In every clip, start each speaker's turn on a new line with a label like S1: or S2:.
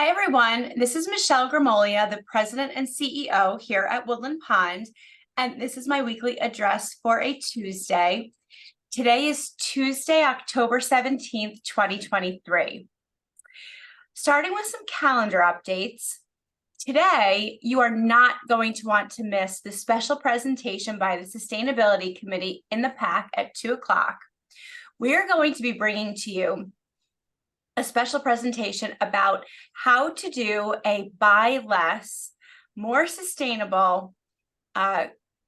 S1: Hi, everyone. This is Michelle Gramoglia, the President and CEO here at Woodland Pond, and this is my weekly address for a Tuesday. Today is Tuesday, October 17th, 2023. Starting with some calendar updates. Today, you are not going to want to miss the special presentation by the Sustainability Committee in the PAC at 2 o'clock. We are going to be bringing to you a special presentation about how to do a buy less, more sustainable,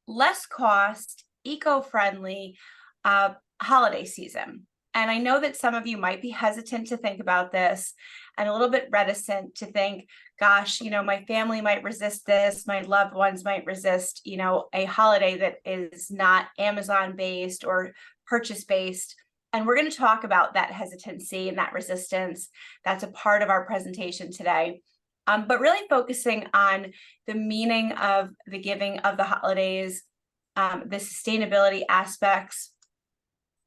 S1: less cost, eco-friendly holiday season. And I know that some of you might be hesitant to think about this and a little bit reticent to think, gosh, my family might resist this, my loved ones might resist, a holiday that is not Amazon-based or purchase-based. And we're going to talk about that hesitancy and that resistance. That's a part of our presentation today. But really focusing on the meaning of the giving of the holidays, the sustainability aspects,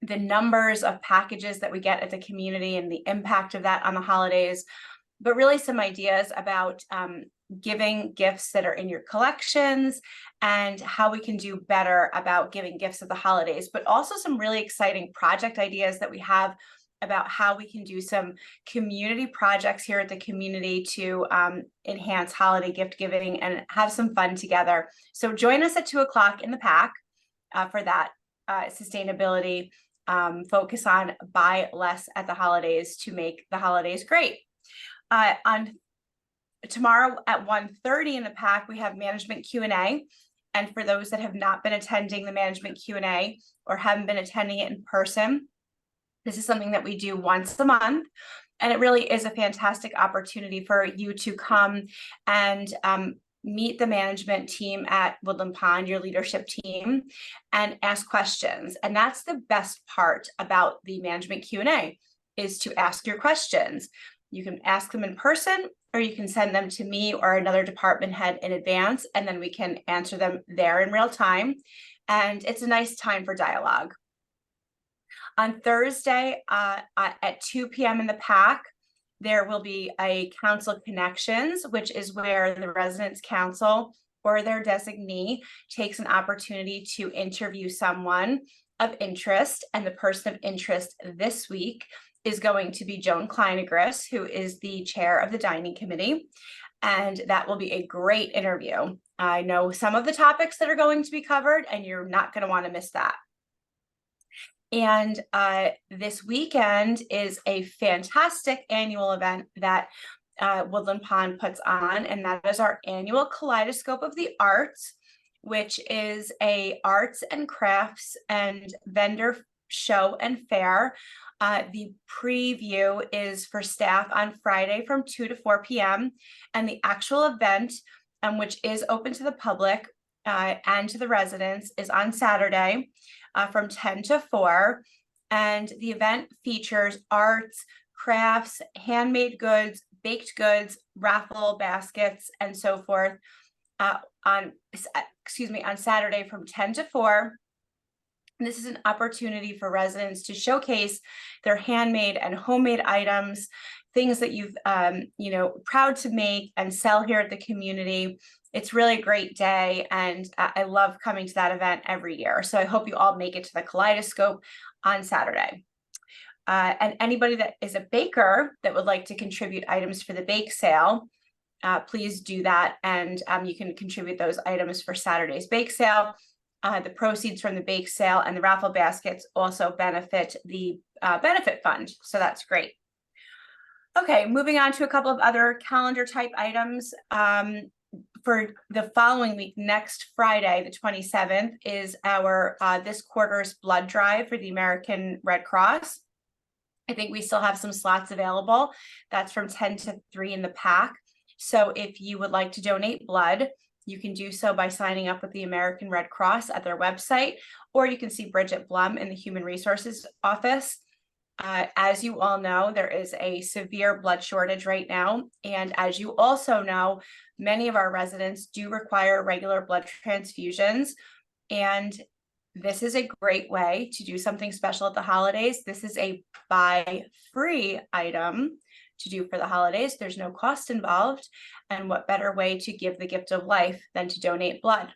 S1: the numbers of packages that we get at the community and the impact of that on the holidays, but really some ideas about giving gifts that are in your collections and how we can do better about giving gifts at the holidays, but also some really exciting project ideas that we have about how we can do some community projects here at the community to enhance holiday gift giving and have some fun together. So join us at 2 o'clock in the PAC for that sustainability focus on buy less at the holidays to make the holidays great. On tomorrow at 1:30 in the PAC, we have management Q&A. And for those that have not been attending the management Q&A or haven't been attending it in person, this is something that we do once a month. And it really is a fantastic opportunity for you to come and meet the management team at Woodland Pond, your leadership team, and ask questions. And that's the best part about the management Q&A, is to ask your questions. You can ask them in person, or you can send them to me or another department head in advance, and then we can answer them there in real time. And it's a nice time for dialogue. On Thursday at 2 p.m. in the PAC, there will be a Council Connections, which is where the Residents Council or their designee takes an opportunity to interview someone of interest. And the person of interest this week is going to be Joan Kleinegris, who is the chair of the dining committee. And that will be a great interview. I know some of the topics that are going to be covered, and you're not going to want to miss that. And this weekend is a fantastic annual event that Woodland Pond puts on, and that is our annual Kaleidoscope of the Arts, which is a arts and crafts and vendor show and fair. The preview is for staff on Friday from 2 to 4 p.m. And the actual event, which is open to the public and to the residents, is on Saturday from 10 to 4. And the event features arts, crafts, handmade goods, baked goods, raffle baskets, and so forth on Saturday from 10 to 4. This is an opportunity for residents to showcase their handmade and homemade items, things that you've, proud to make and sell here at the community. It's really a great day, and I love coming to that event every year. So I hope you all make it to the Kaleidoscope on Saturday. And anybody that is a baker that would like to contribute items for the bake sale, please do that. And you can contribute those items for Saturday's bake sale. The proceeds from the bake sale and the raffle baskets also benefit the benefit fund. So that's great. Okay, moving on to a couple of other calendar type items. For the following week, next Friday, the 27th, is our this quarter's blood drive for the American Red Cross. I think we still have some slots available. That's from 10 to 3 in the PAC. So if you would like to donate blood, you can do so by signing up with the American Red Cross at their website, or you can see Bridget Blum in the Human Resources Office. As you all know, there is a severe blood shortage right now. And as you also know, many of our residents do require regular blood transfusions. And this is a great way to do something special at the holidays. This is a buy free item. to do for the holidays. There's no cost involved. And what better way to give the gift of life than to donate blood?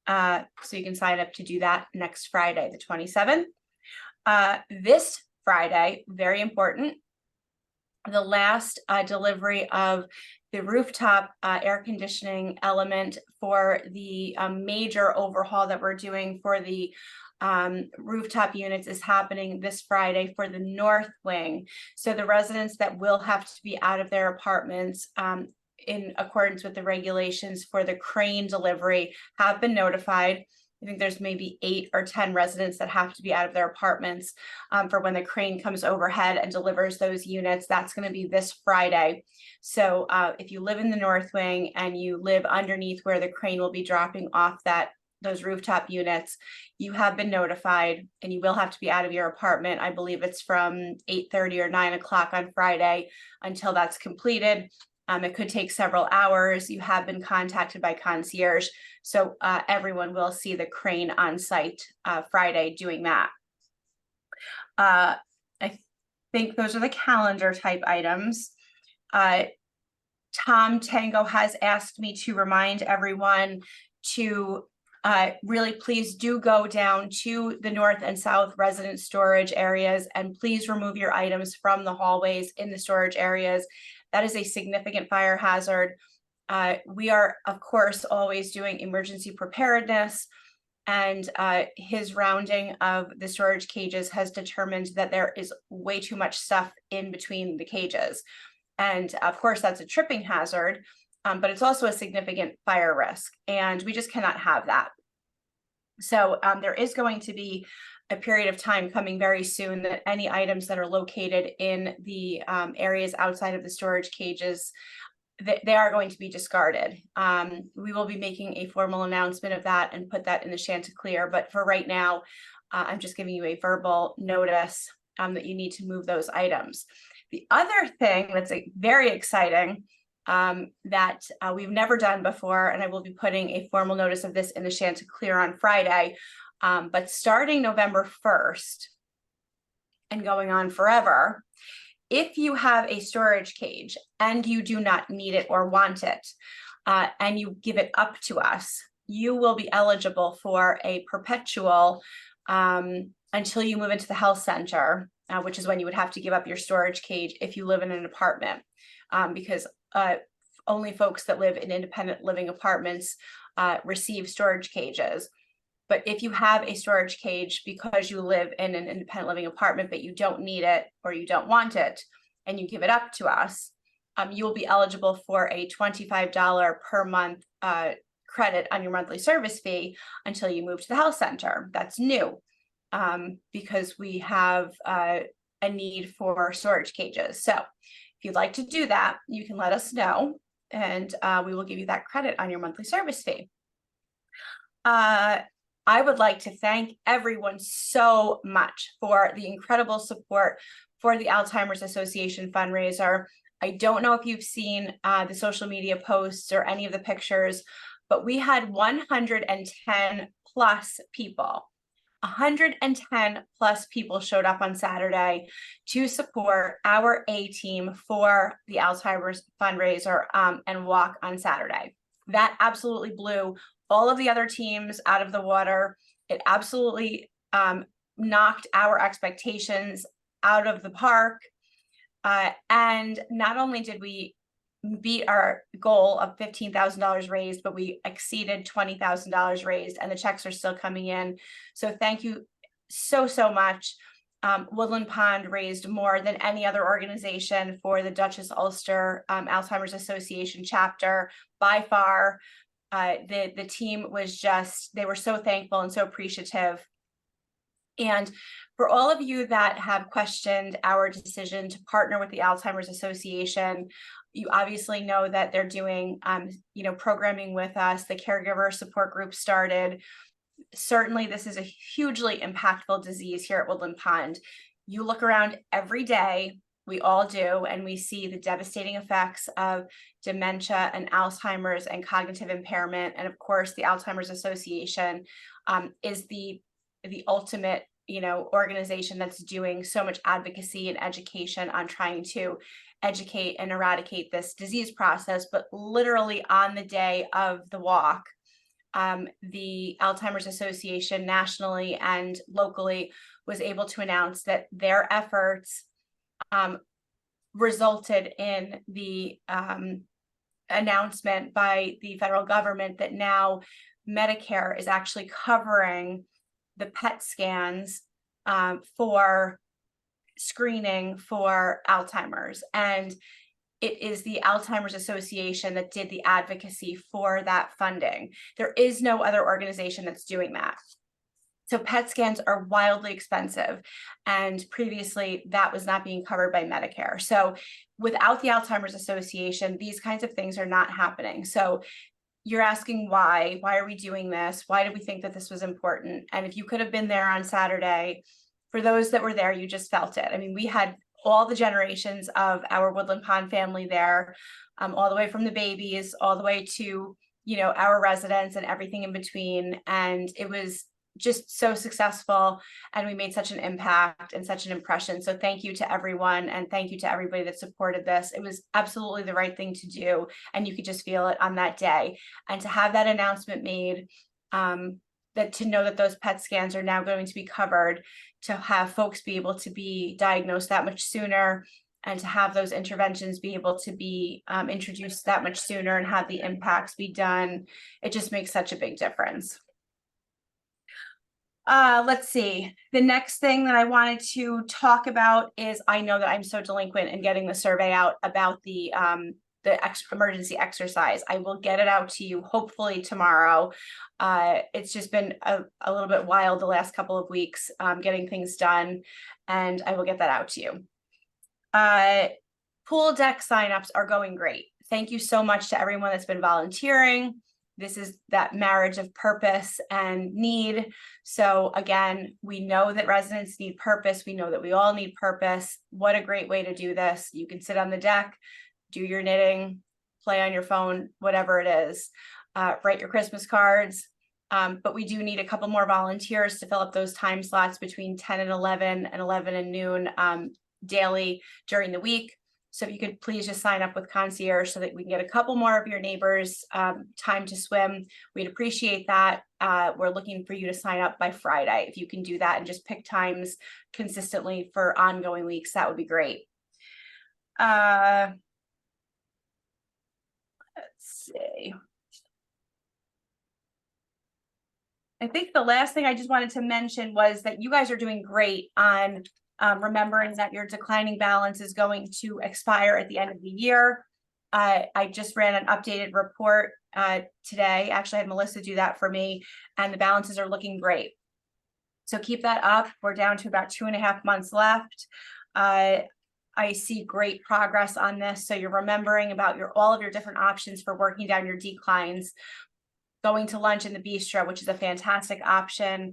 S1: So you can sign up to do that next Friday, the 27th. This Friday, very important, the last delivery of the rooftop air conditioning element for the major overhaul that we're doing for the rooftop units is happening this Friday for the north wing. So the residents that will have to be out of their apartments in accordance with the regulations for the crane delivery have been notified. I think there's maybe 8 or 10 residents that have to be out of their apartments for when the crane comes overhead and delivers those units. That's going to be this Friday. So if you live in the north wing and you live underneath where the crane will be dropping off those rooftop units, you have been notified and you will have to be out of your apartment. I believe it's from 8:30 or 9 o'clock on Friday until that's completed. It could take several hours. You have been contacted by concierge. So everyone will see the crane on site Friday doing that. I think those are the calendar type items. Tom Tango has asked me to remind everyone to really please do go down to the north and south resident storage areas and please remove your items from the hallways in the storage areas. That is a significant fire hazard. We are, of course, always doing emergency preparedness, and his rounding of the storage cages has determined that there is way too much stuff in between the cages. And of course, that's a tripping hazard, but it's also a significant fire risk, and we just cannot have that. So there is going to be a period of time coming very soon that any items that are located in the areas outside of the storage cages, they are going to be discarded. We will be making a formal announcement of that and put that in the Chanticleer, but for right now, I'm just giving you a verbal notice that you need to move those items. The other thing that's very exciting that we've never done before, and I will be putting a formal notice of this in the Chanticleer on Friday, but starting November 1st and going on forever, if you have a storage cage and you do not need it or want it, and you give it up to us, you will be eligible for a perpetual until you move into the health center, which is when you would have to give up your storage cage if you live in an apartment, because only folks that live in independent living apartments receive storage cages. But if you have a storage cage because you live in an independent living apartment, but you don't need it or you don't want it, and you give it up to us, you will be eligible for a $25 per month credit on your monthly service fee until you move to the health center. That's new because we have a need for storage cages. So if you'd like to do that, you can let us know, and we will give you that credit on your monthly service fee. I would like to thank everyone so much for the incredible support for the Alzheimer's Association fundraiser. I don't know if you've seen the social media posts or any of the pictures, but we had 110 plus people. 110 plus people showed up on Saturday to support our A team for the Alzheimer's fundraiser and walk on Saturday. That absolutely blew all of the other teams out of the water. It absolutely knocked our expectations out of the park. And not only did we beat our goal of $15,000 raised, but we exceeded $20,000 raised, and the checks are still coming in. So thank you so much. Woodland Pond raised more than any other organization for the Duchess Ulster Alzheimer's Association chapter by far. The team was they were so thankful and so appreciative. And for all of you that have questioned our decision to partner with the Alzheimer's Association, you obviously know that they're doing, programming with us. The caregiver support group started. Certainly, this is a hugely impactful disease here at Woodland Pond. You look around every day, we all do, and we see the devastating effects of dementia and Alzheimer's and cognitive impairment. And of course, the Alzheimer's Association is the ultimate organization that's doing so much advocacy and education on trying to educate and eradicate this disease process. But literally on the day of the walk, the Alzheimer's Association nationally and locally was able to announce that their efforts resulted in the announcement by the federal government that now Medicare is actually covering the PET scans for screening for Alzheimer's. And it is the Alzheimer's Association that did the advocacy for that funding. There is no other organization that's doing that. So PET scans are wildly expensive, and previously that was not being covered by Medicare. So without the Alzheimer's Association, these kinds of things are not happening. So you're asking why are we doing this? Why did we think that this was important? And if you could have been there on Saturday, for those that were there, you just felt it. I mean, we had all the generations of our Woodland Pond family there, all the way from the babies, all the way to, our residents and everything in between. And it was just so successful, and we made such an impact and such an impression. So thank you to everyone, and thank you to everybody that supported this. It was absolutely the right thing to do, and you could just feel it on that day. And to have that announcement made, that to know that those PET scans are now going to be covered, to have folks be able to be diagnosed that much sooner, and to have those interventions be able to be introduced that much sooner and have the impacts be done, it just makes such a big difference. Let's see. The next thing that I wanted to talk about is, I know that I'm so delinquent in getting the survey out about the emergency exercise. I will get it out to you hopefully tomorrow. It's just been a little bit wild the last couple of weeks getting things done, and I will get that out to you. Pool deck signups are going great. Thank you so much to everyone that's been volunteering. This is that marriage of purpose and need. So again, we know that residents need purpose. We know that we all need purpose. What a great way to do this. You can sit on the deck, do your knitting, play on your phone, whatever it is, write your Christmas cards. But we do need a couple more volunteers to fill up those time slots between 10 and 11 and 11 and noon daily during the week. So if you could please just sign up with concierge so that we can get a couple more of your neighbors time to swim, we'd appreciate that. We're looking for you to sign up by Friday. If you can do that and just pick times consistently for ongoing weeks, that would be great. Let's see. I think the last thing I just wanted to mention was that you guys are doing great on remembering that your declining balance is going to expire at the end of the year. I just ran an updated report today. Actually, I had Melissa do that for me, and the balances are looking great. So keep that up. We're down to about 2.5 months left. I see great progress on this. So you're remembering about all of your different options for working down your declines, going to lunch in the bistro, which is a fantastic option.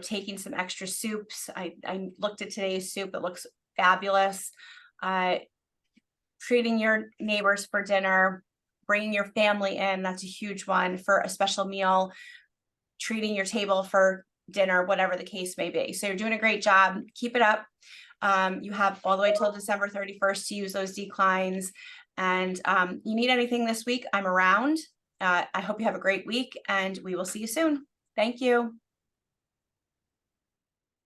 S1: Taking some extra soups. I looked at today's soup. It looks fabulous. Treating your neighbors for dinner, bringing your family in. That's a huge one for a special meal, treating your table for dinner, whatever the case may be. So you're doing a great job. Keep it up. You have all the way till December 31st to use those declines. And you need anything this week, I'm around. I hope you have a great week, and we will see you soon. Thank you.